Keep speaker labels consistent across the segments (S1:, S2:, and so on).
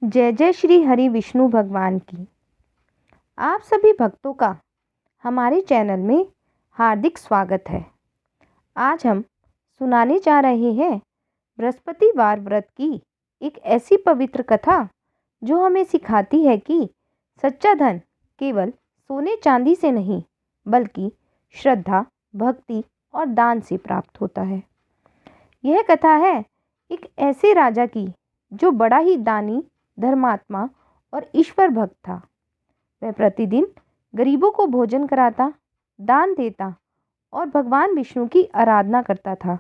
S1: जय जय श्री हरि विष्णु भगवान की। आप सभी भक्तों का हमारे चैनल में हार्दिक स्वागत है। आज हम सुनाने जा रहे हैं बृहस्पतिवार व्रत की एक ऐसी पवित्र कथा जो हमें सिखाती है कि सच्चा धन केवल सोने चांदी से नहीं बल्कि श्रद्धा, भक्ति और दान से प्राप्त होता है। यह कथा है एक ऐसे राजा की जो बड़ा ही दानी, धर्मात्मा और ईश्वर भक्त था। वह प्रतिदिन गरीबों को भोजन कराता, दान देता और भगवान विष्णु की आराधना करता था।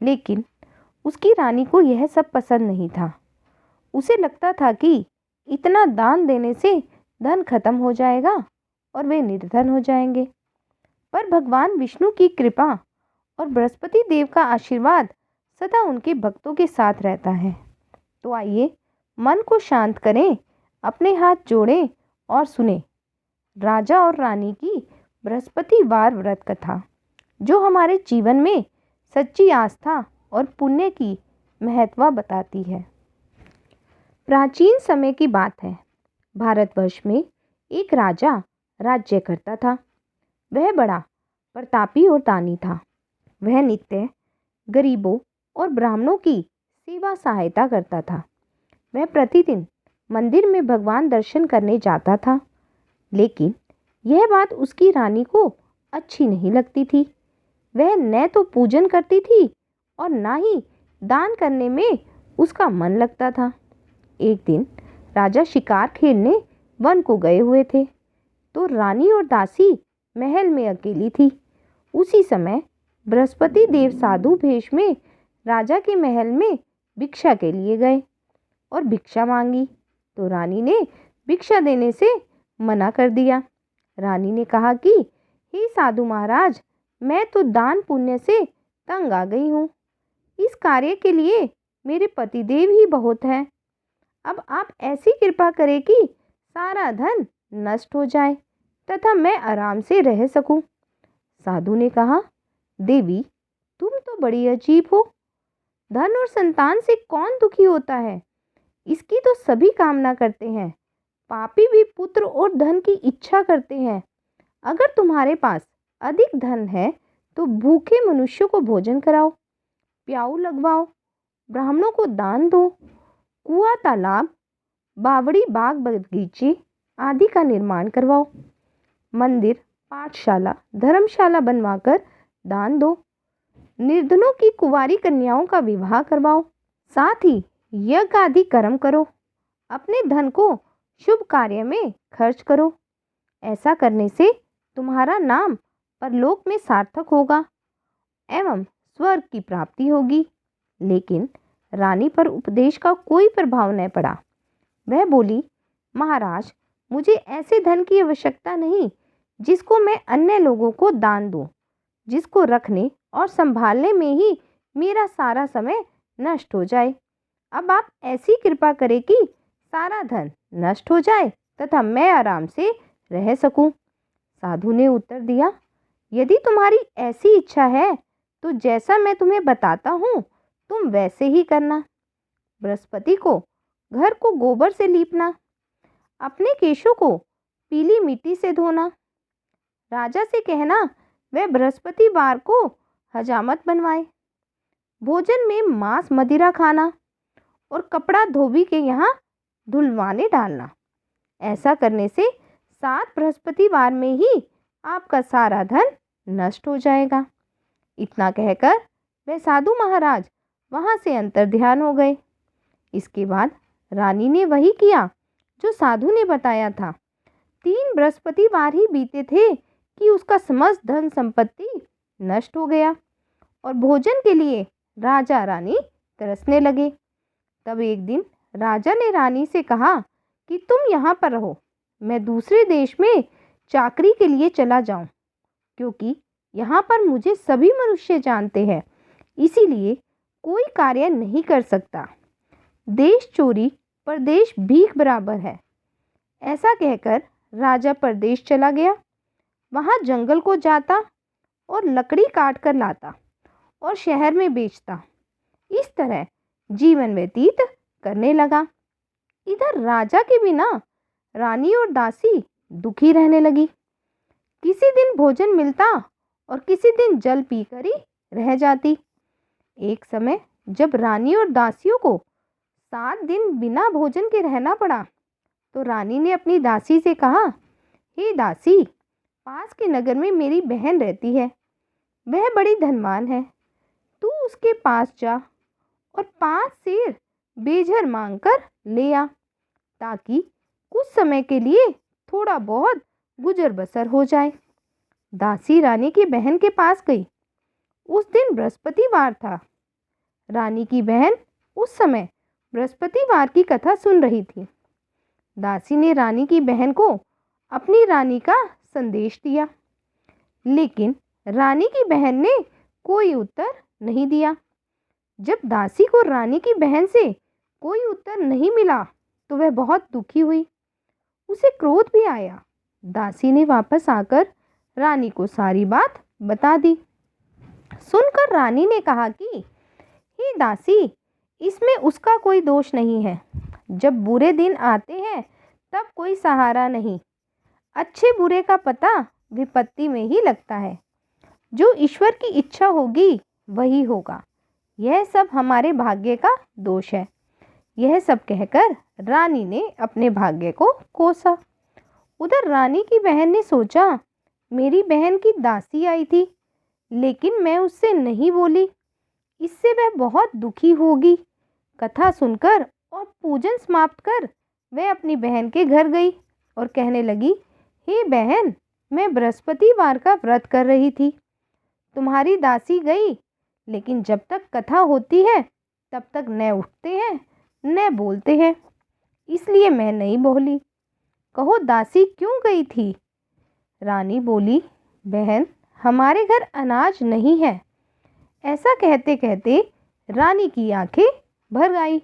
S1: लेकिन उसकी रानी को यह सब पसंद नहीं था। उसे लगता था कि इतना दान देने से धन खत्म हो जाएगा और वे निर्धन हो जाएंगे। पर भगवान विष्णु की कृपा और बृहस्पति देव का आशीर्वाद सदा उनके भक्तों के साथ रहता है। तो आइए मन को शांत करें, अपने हाथ जोड़ें और सुने राजा और रानी की बृहस्पतिवार व्रत कथा, जो हमारे जीवन में सच्ची आस्था और पुण्य की महत्व बताती है। प्राचीन समय की बात है। भारतवर्ष में एक राजा राज्य करता था। वह बड़ा प्रतापी और दानी था। वह नित्य गरीबों और ब्राह्मणों की सेवा सहायता करता था। वह प्रतिदिन मंदिर में भगवान दर्शन करने जाता था। लेकिन यह बात उसकी रानी को अच्छी नहीं लगती थी। वह न तो पूजन करती थी और ना ही दान करने में उसका मन लगता था। एक दिन राजा शिकार खेलने वन को गए हुए थे, तो रानी और दासी महल में अकेली थी। उसी समय बृहस्पति देव साधु भेष में राजा के महल में भिक्षा के लिए गए और भिक्षा मांगी, तो रानी ने भिक्षा देने से मना कर दिया। रानी ने कहा कि हे साधु महाराज, मैं तो दान पुण्य से तंग आ गई हूँ। इस कार्य के लिए मेरे पतिदेव ही बहुत हैं। अब आप ऐसी कृपा करें कि सारा धन नष्ट हो जाए तथा मैं आराम से रह सकूं। साधु ने कहा, देवी, तुम तो बड़ी अजीब हो। धन और संतान से कौन दुखी होता है? इसकी तो सभी कामना करते हैं। पापी भी पुत्र और धन की इच्छा करते हैं। अगर तुम्हारे पास अधिक धन है तो भूखे मनुष्यों को भोजन कराओ, प्याऊ लगवाओ, ब्राह्मणों को दान दो, कुआं, तालाब, बावड़ी, बाग बगीचे आदि का निर्माण करवाओ, मंदिर, पाठशाला, धर्मशाला बनवाकर दान दो, निर्धनों की कुंवारी कन्याओं का विवाह करवाओ, साथ ही यज्ञ आदि कर्म करो, अपने धन को शुभ कार्य में खर्च करो। ऐसा करने से तुम्हारा नाम परलोक में सार्थक होगा एवं स्वर्ग की प्राप्ति होगी। लेकिन रानी पर उपदेश का कोई प्रभाव न पड़ा। वह बोली, महाराज, मुझे ऐसे धन की आवश्यकता नहीं जिसको मैं अन्य लोगों को दान दूं, जिसको रखने और संभालने में ही मेरा सारा समय नष्ट हो जाए। अब आप ऐसी कृपा करें कि सारा धन नष्ट हो जाए तथा मैं आराम से रह सकूं। साधु ने उत्तर दिया, यदि तुम्हारी ऐसी इच्छा है तो जैसा मैं तुम्हें बताता हूँ तुम वैसे ही करना। बृहस्पति को घर को गोबर से लीपना, अपने केशों को पीली मिट्टी से धोना, राजा से कहना वह बृहस्पतिवार को हजामत बनवाए, भोजन में मांस मदिरा खाना और कपड़ा धोबी के यहाँ धुलवाने डालना। ऐसा करने से 7 बृहस्पतिवार में ही आपका सारा धन नष्ट हो जाएगा। इतना कहकर वह साधु महाराज वहाँ से अंतर्ध्यान हो गए। इसके बाद रानी ने वही किया जो साधु ने बताया था। 3 बृहस्पतिवार ही बीते थे कि उसका समस्त धन संपत्ति नष्ट हो गया और भोजन के लिए राजा रानी तरसने लगे। तब एक दिन राजा ने रानी से कहा कि तुम यहाँ पर रहो, मैं दूसरे देश में चाकरी के लिए चला जाऊं, क्योंकि यहाँ पर मुझे सभी मनुष्य जानते हैं, इसीलिए कोई कार्य नहीं कर सकता। देश चोरी परदेश भीख बराबर है। ऐसा कहकर राजा परदेश चला गया। वहाँ जंगल को जाता और लकड़ी काट कर लाता और शहर में बेचता। इस तरह जीवन व्यतीत करने लगा। इधर राजा के बिना रानी और दासी दुखी रहने लगी। किसी दिन भोजन मिलता और किसी दिन जल पीकर ही रह जाती। एक समय जब रानी और दासियों को 7 दिन बिना भोजन के रहना पड़ा, तो रानी ने अपनी दासी से कहा, हे दासी, पास के नगर में मेरी बहन रहती है। वह बड़ी धनवान है। तू उसके पास जा और 5 सेर बेझर मांग कर ले आ, ताकि कुछ समय के लिए थोड़ा बहुत गुजर बसर हो जाए। दासी रानी की बहन के पास गई। उस दिन बृहस्पतिवार था। रानी की बहन उस समय बृहस्पतिवार की कथा सुन रही थी। दासी ने रानी की बहन को अपनी रानी का संदेश दिया, लेकिन रानी की बहन ने कोई उत्तर नहीं दिया। जब दासी को रानी की बहन से कोई उत्तर नहीं मिला, तो वह बहुत दुखी हुई। उसे क्रोध भी आया। दासी ने वापस आकर रानी को सारी बात बता दी। सुनकर रानी ने कहा कि हे दासी, इसमें उसका कोई दोष नहीं है। जब बुरे दिन आते हैं तब कोई सहारा नहीं। अच्छे बुरे का पता विपत्ति में ही लगता है। जो ईश्वर की इच्छा होगी वही होगा। यह सब हमारे भाग्य का दोष है। यह सब कहकर रानी ने अपने भाग्य को कोसा। उधर रानी की बहन ने सोचा, मेरी बहन की दासी आई थी, लेकिन मैं उससे नहीं बोली। इससे वह बहुत दुखी होगी। कथा सुनकर और पूजन समाप्त कर वह अपनी बहन के घर गई और कहने लगी, हे बहन, मैं बृहस्पतिवार का व्रत कर रही थी। तुम्हारी दासी गई, लेकिन जब तक कथा होती है तब तक न उठते हैं न बोलते हैं, इसलिए मैं नहीं बोली। कहो दासी क्यों गई थी? रानी बोली, बहन, हमारे घर अनाज नहीं है। ऐसा कहते कहते रानी की आंखें भर आई।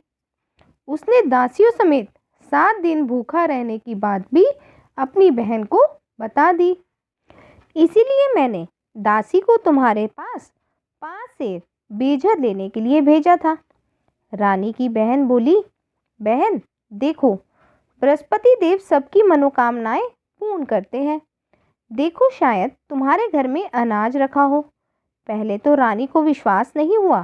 S1: उसने दासियों समेत 7 दिन भूखा रहने की बात भी अपनी बहन को बता दी। इसीलिए मैंने दासी को तुम्हारे पास 5 सेर बेझर लेने के लिए भेजा था। रानी की बहन बोली, बहन देखो, बृहस्पति देव सबकी मनोकामनाएं पूर्ण करते हैं। देखो, शायद तुम्हारे घर में अनाज रखा हो। पहले तो रानी को विश्वास नहीं हुआ,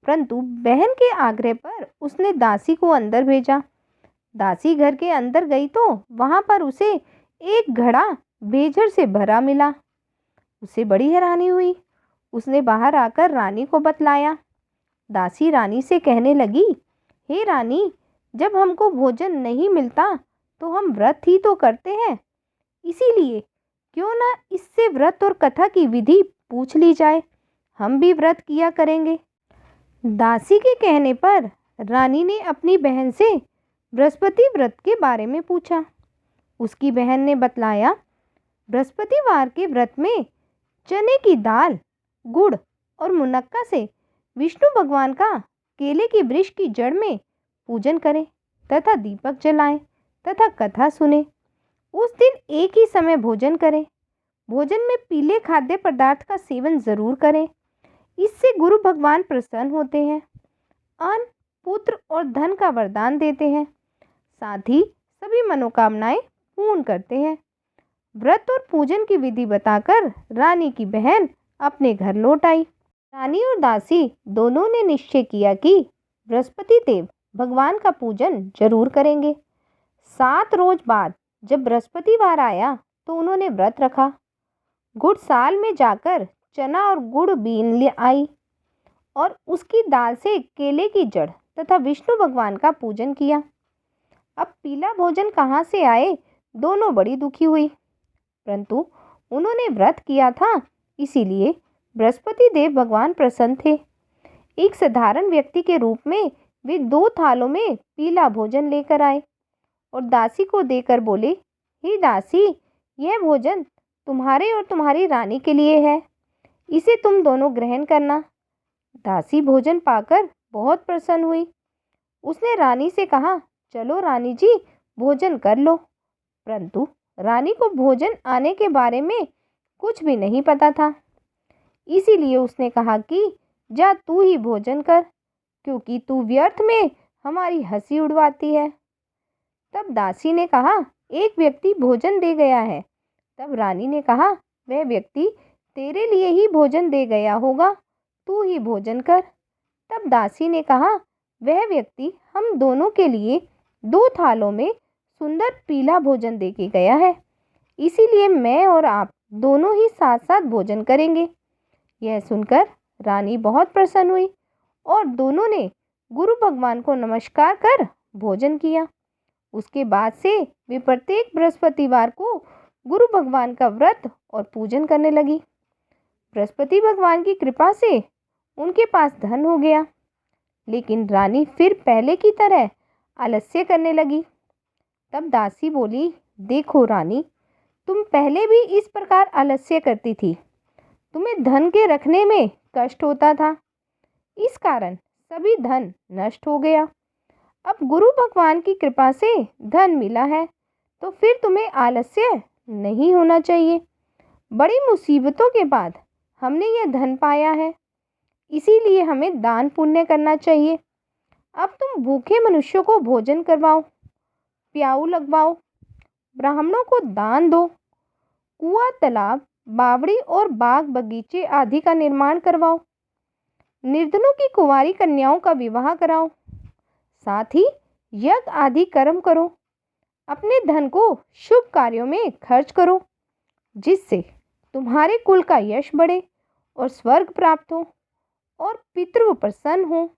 S1: परंतु बहन के आग्रह पर उसने दासी को अंदर भेजा। दासी घर के अंदर गई तो वहां पर उसे एक घड़ा बेझर से भरा मिला। उसे बड़ी हैरानी हुई। उसने बाहर आकर रानी को बतलाया। दासी रानी से कहने लगी, हे रानी, जब हमको भोजन नहीं मिलता तो हम व्रत ही तो करते हैं। इसीलिए क्यों ना इससे व्रत और कथा की विधि पूछ ली जाए। हम भी व्रत किया करेंगे। दासी के कहने पर रानी ने अपनी बहन से बृहस्पति व्रत के बारे में पूछा। उसकी बहन ने बतलाया, बृहस्पतिवार के व्रत में चने की दाल, गुड़ और मुनक्का से विष्णु भगवान का केले के वृक्ष की जड़ में पूजन करें तथा दीपक जलाएं तथा कथा सुने। उस दिन एक ही समय भोजन करें। भोजन में पीले खाद्य पदार्थ का सेवन जरूर करें। इससे गुरु भगवान प्रसन्न होते हैं, अन्न, पुत्र और धन का वरदान देते हैं, साथ ही सभी मनोकामनाएं पूर्ण करते हैं। व्रत और पूजन की विधि बताकर रानी की बहन अपने घर लौट आई। रानी और दासी दोनों ने निश्चय किया कि बृहस्पति देव भगवान का पूजन जरूर करेंगे। 7 रोज बाद जब बृहस्पतिवार आया तो उन्होंने व्रत रखा। गुड़साल में जाकर चना और गुड़ बीन ले आई और उसकी दाल से केले की जड़ तथा विष्णु भगवान का पूजन किया। अब पीला भोजन कहाँ से आए, दोनों बड़ी दुखी हुई, परंतु उन्होंने व्रत किया था, इसीलिए बृहस्पति देव भगवान प्रसन्न थे। एक साधारण व्यक्ति के रूप में वे 2 थालों में पीला भोजन लेकर आए और दासी को देकर बोले, हे दासी, यह भोजन तुम्हारे और तुम्हारी रानी के लिए है। इसे तुम दोनों ग्रहण करना। दासी भोजन पाकर बहुत प्रसन्न हुई। उसने रानी से कहा, चलो रानी जी, भोजन कर लो। परंतु रानी को भोजन आने के बारे में कुछ भी नहीं पता था। इसीलिए उसने कहा कि जा तू ही भोजन कर, क्योंकि तू व्यर्थ में हमारी हंसी उड़वाती है। तब दासी ने कहा, एक व्यक्ति भोजन दे गया है। तब रानी ने कहा, वह व्यक्ति तेरे लिए ही भोजन दे गया होगा, तू ही भोजन कर। तब दासी ने कहा, वह व्यक्ति हम दोनों के लिए 2 थालों में सुंदर पीला भोजन दे के गया है, इसीलिए मैं और आप दोनों ही साथ साथ भोजन करेंगे। यह सुनकर रानी बहुत प्रसन्न हुई और दोनों ने गुरु भगवान को नमस्कार कर भोजन किया। उसके बाद से वे प्रत्येक बृहस्पतिवार को गुरु भगवान का व्रत और पूजन करने लगी। बृहस्पति भगवान की कृपा से उनके पास धन हो गया, लेकिन रानी फिर पहले की तरह आलस्य करने लगी। तब दासी बोली, देखो रानी, तुम पहले भी इस प्रकार आलस्य करती थी, तुम्हें धन के रखने में कष्ट होता था, इस कारण सभी धन नष्ट हो गया। अब गुरु भगवान की कृपा से धन मिला है, तो फिर तुम्हें आलस्य नहीं होना चाहिए। बड़ी मुसीबतों के बाद हमने यह धन पाया है, इसीलिए हमें दान पुण्य करना चाहिए। अब तुम भूखे मनुष्यों को भोजन करवाओ, प्याऊ लगवाओ, ब्राह्मणों को दान दो, कुआं, तालाब, बावड़ी और बाग बगीचे आदि का निर्माण करवाओ, निर्धनों की कुंवारी कन्याओं का विवाह कराओ, साथ ही यज्ञ आदि कर्म करो। अपने धन को शुभ कार्यों में खर्च करो, जिससे तुम्हारे कुल का यश बढ़े और स्वर्ग प्राप्त हो और पितृ प्रसन्न हो।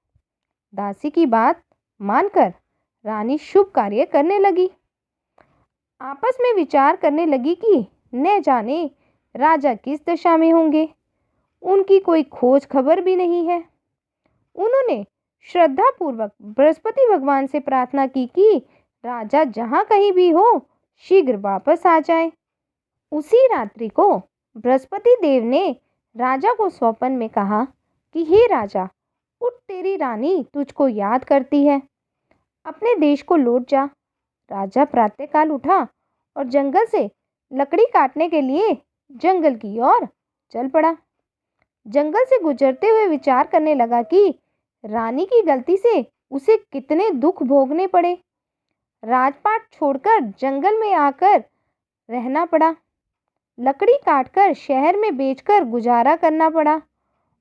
S1: दासी की बात मानकर रानी शुभ कार्य करने लगी। आपस में विचार करने लगी कि न जाने राजा किस दशा में होंगे, उनकी कोई खोज खबर भी नहीं है। उन्होंने श्रद्धा पूर्वक बृहस्पति भगवान से प्रार्थना की कि राजा जहाँ कहीं भी हो शीघ्र वापस आ जाए। उसी रात्रि को बृहस्पति देव ने राजा को स्वप्न में कहा कि हे राजा, उठ, तेरी रानी तुझको याद करती है, अपने देश को लौट जा। राजा प्रातःकाल उठा और जंगल से लकड़ी काटने के लिए जंगल की ओर चल पड़ा। जंगल से गुजरते हुए विचार करने लगा कि रानी की गलती से उसे कितने दुख भोगने पड़े। राजपाट छोड़कर जंगल में आकर रहना पड़ा, लकड़ी काटकर शहर में बेचकर गुजारा करना पड़ा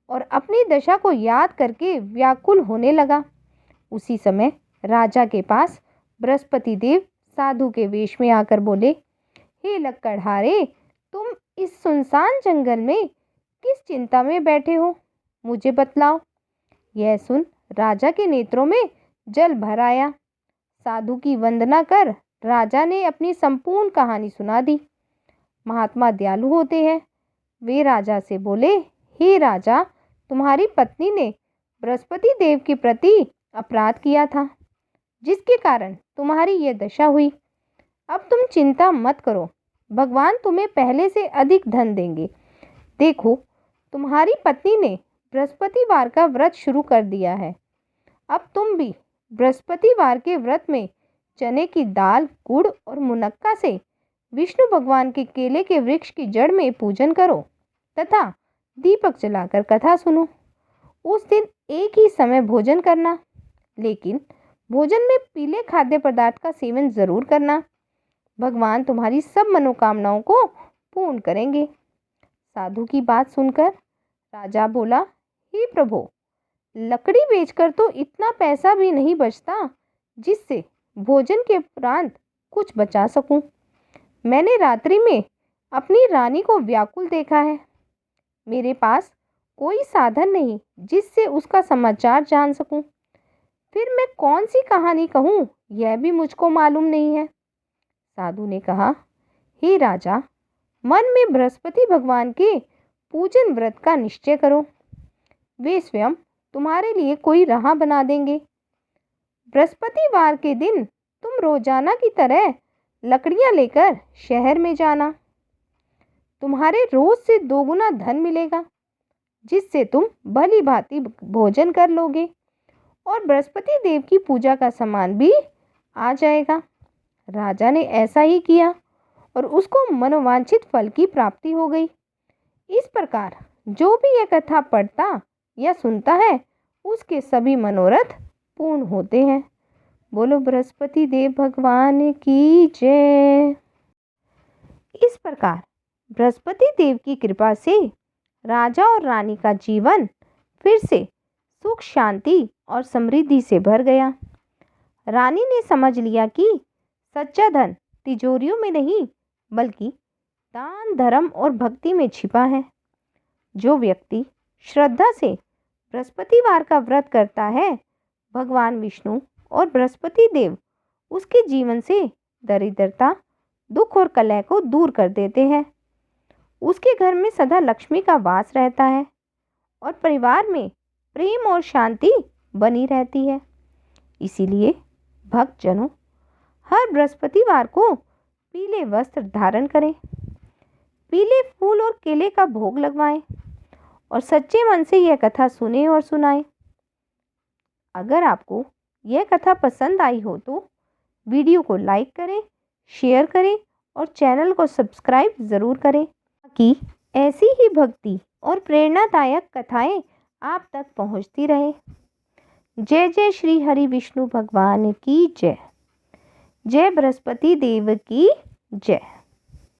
S1: और अपनी दशा को याद करके व्याकुल होने लगा। उसी समय राजा के पास बृहस्पति देव साधु के वेश में आकर बोले, हे लक्कड़हारे, तुम इस सुनसान जंगल में किस चिंता में बैठे हो, मुझे बतलाओ। यह सुन राजा के नेत्रों में जल भर आया। साधु की वंदना कर राजा ने अपनी संपूर्ण कहानी सुना दी। महात्मा दयालु होते हैं। वे राजा से बोले, हे राजा, तुम्हारी पत्नी ने बृहस्पति देव के प्रति अपराध किया था, जिसके कारण तुम्हारी ये दशा हुई। अब तुम चिंता मत करो, भगवान तुम्हें पहले से अधिक धन देंगे। देखो, तुम्हारी पत्नी ने बृहस्पतिवार का व्रत शुरू कर दिया है। अब तुम भी बृहस्पतिवार के व्रत में चने की दाल, गुड़ और मुनक्का से विष्णु भगवान के केले के वृक्ष की जड़ में पूजन करो तथा दीपक जलाकर कथा सुनो। उस दिन एक ही समय भोजन करना, लेकिन भोजन में पीले खाद्य पदार्थ का सेवन जरूर करना। भगवान तुम्हारी सब मनोकामनाओं को पूर्ण करेंगे। साधु की बात सुनकर राजा बोला, हे प्रभु, लकड़ी बेचकर तो इतना पैसा भी नहीं बचता जिससे भोजन के उपरांत कुछ बचा सकूं। मैंने रात्रि में अपनी रानी को व्याकुल देखा है। मेरे पास कोई साधन नहीं जिससे उसका समाचार जान सकूं। फिर मैं कौन सी कहानी कहूं, यह भी मुझको मालूम नहीं है। साधु ने कहा, हे राजा, मन में बृहस्पति भगवान के पूजन व्रत का निश्चय करो। वे स्वयं तुम्हारे लिए कोई राह बना देंगे। बृहस्पतिवार के दिन तुम रोजाना की तरह लकड़ियां लेकर शहर में जाना। तुम्हारे रोज से 2 गुना धन मिलेगा, जिससे तुम भली भांति भोजन कर लोगे और बृहस्पति देव की पूजा का सामान भी आ जाएगा। राजा ने ऐसा ही किया और उसको मनोवांछित फल की प्राप्ति हो गई। इस प्रकार जो भी यह कथा पढ़ता या सुनता है, उसके सभी मनोरथ पूर्ण होते हैं। बोलो बृहस्पति देव भगवान की जय। इस प्रकार बृहस्पति देव की कृपा से राजा और रानी का जीवन फिर से सुख शांति और समृद्धि से भर गया। रानी ने समझ लिया कि सच्चा धन तिजोरियों में नहीं बल्कि दान धर्म और भक्ति में छिपा है। जो व्यक्ति श्रद्धा से बृहस्पतिवार का व्रत करता है, भगवान विष्णु और बृहस्पति देव उसके जीवन से दरिद्रता, दुख और कलह को दूर कर देते हैं। उसके घर में सदा लक्ष्मी का वास रहता है और परिवार में प्रेम और शांति बनी रहती है। इसीलिए भक्तजनों हर बृहस्पतिवार को पीले वस्त्र धारण करें, पीले फूल और केले का भोग लगवाएं और सच्चे मन से यह कथा सुने और सुनाएं। अगर आपको यह कथा पसंद आई हो तो वीडियो को लाइक करें, शेयर करें और चैनल को सब्सक्राइब ज़रूर करें ताकि ऐसी ही भक्ति और प्रेरणादायक कथाएं आप तक पहुंचती रहे। जय जय श्री हरि विष्णु भगवान की जय। जय बृहस्पति देव की जय।